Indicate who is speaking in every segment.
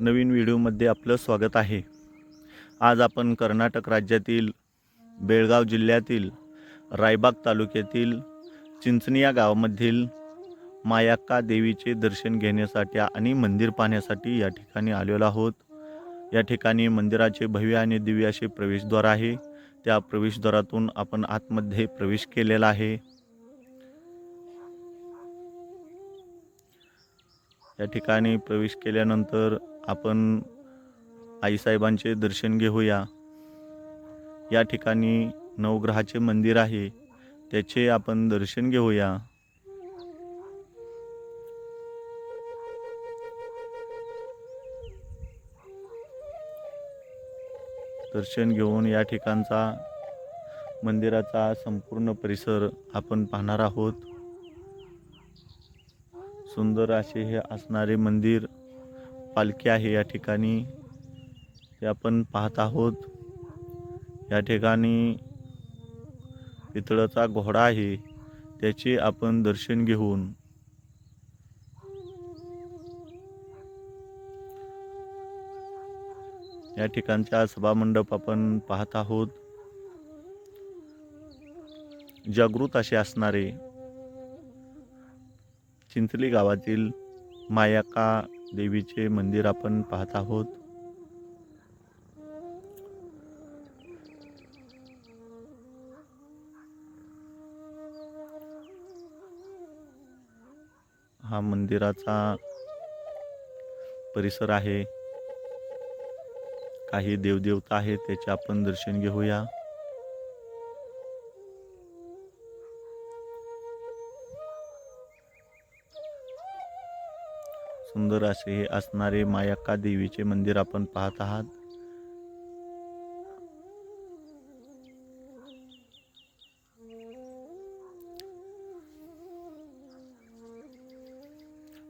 Speaker 1: नवीन व्हिडिओमध्ये आपलं स्वागत आहे। आज आपण कर्नाटक राज्यातील बेळगाव जिल्ह्यातील रायबाग तालुक्यातील चिंचणी या गावामधील मायाक्का देवीचे दर्शन घेण्यासाठी आणि मंदिर पाहण्यासाठी या ठिकाणी आलेलो आहोत। या ठिकाणी मंदिराचे भव्य आणि दिव्य असे प्रवेशद्वार आहे। त्या प्रवेशद्वारातून आपण आतमध्ये प्रवेश केलेला आहे। या ठिकाणी प्रवेश केल्यानंतर आपण आईसाहेबांचे दर्शन घेऊया। या ठिकाणी नवग्रहाचे मंदिर आहे, त्याचे आपण दर्शन घेऊया। दर्शन घेऊन या ठिकाणचा मंदिराचा संपूर्ण परिसर आपण पाहणार आहोत। सुंदर असे हे असणारे मंदिर, पालखी आहे या ठिकाणी, हे आपण पाहत आहोत। या ठिकाणी पितळाचा घोडा आहे, त्याचे आपण दर्शन घेऊन या ठिकाणचा सभामंडप आपण पाहत आहोत। जागृत असे असणारे चिंचली गावातील मायाक्का देवीचे मंदिर आपण पाहत आहोत। हा मंदिराचा परिसर आहे। काही देवदेवता आहेत, त्याचे आपण दर्शन घेऊया। सुंदर असे हे असणारे मायाक्का देवीचे मंदिर आपण पाहत आहात।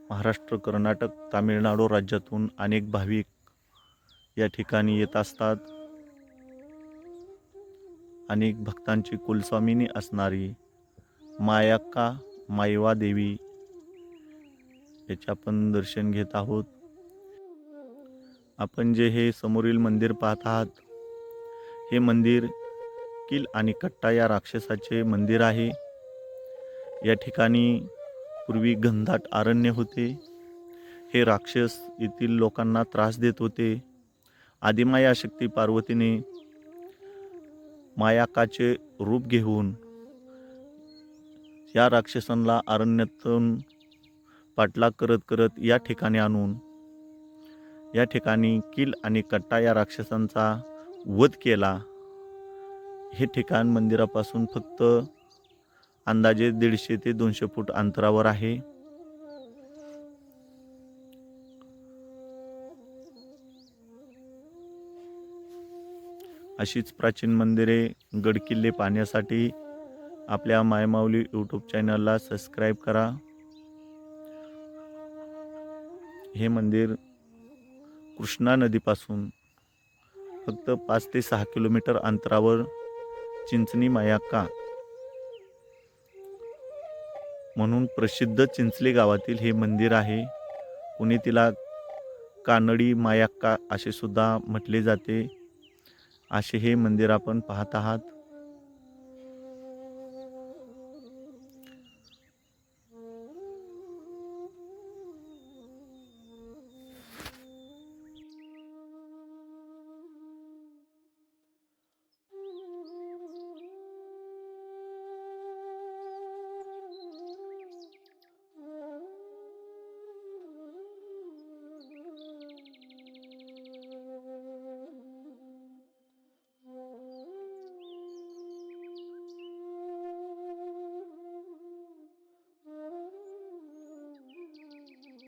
Speaker 1: महाराष्ट्र, कर्नाटक, तामिळनाडू राज्यातून अनेक भाविक या ठिकाणी येत असतात। अनेक भक्तांची कुलस्वामिनी असणारी मायाक्का मायवा देवी याचे आपण दर्शन घेत आहोत। आपण जे हे समोरील मंदिर पाहत आहात, हे मंदिर किल आणि कट्टा या राक्षसाचे मंदिर आहे। या ठिकाणी पूर्वी घनदाट अरण्य होते। हे राक्षस येथील लोकांना त्रास देत होते। आदिमाया शक्ती पार्वतीने मायाक्काचे रूप घेऊन या राक्षसांना अरण्यातून पाठलाग करत करत या ठिकाणी आणून या ठिकाणी किल आणि कट्टा या राक्षसांचा वध केला। हे ठिकाण मंदिरापासून फक्त अंदाजे 150 ते 200 फूट अंतरावर आहे। अशीच प्राचीन मंदिरे, गडकिल्ले पाहण्यासाठी आपल्या मायमाऊली यूट्यूब चॅनलला सबस्क्राईब करा। हे मंदिर कृष्णा नदीपासून फक्त 5 ते 6 किलोमीटर अंतरावर चिंचणी मायाक्का म्हणून प्रसिद्ध चिंचले गावातील हे मंदिर आहे। कुणी तिला कानडी मायाक्का असे सुद्धा म्हटले जाते। असे हे मंदिर आपण पाहत आहात।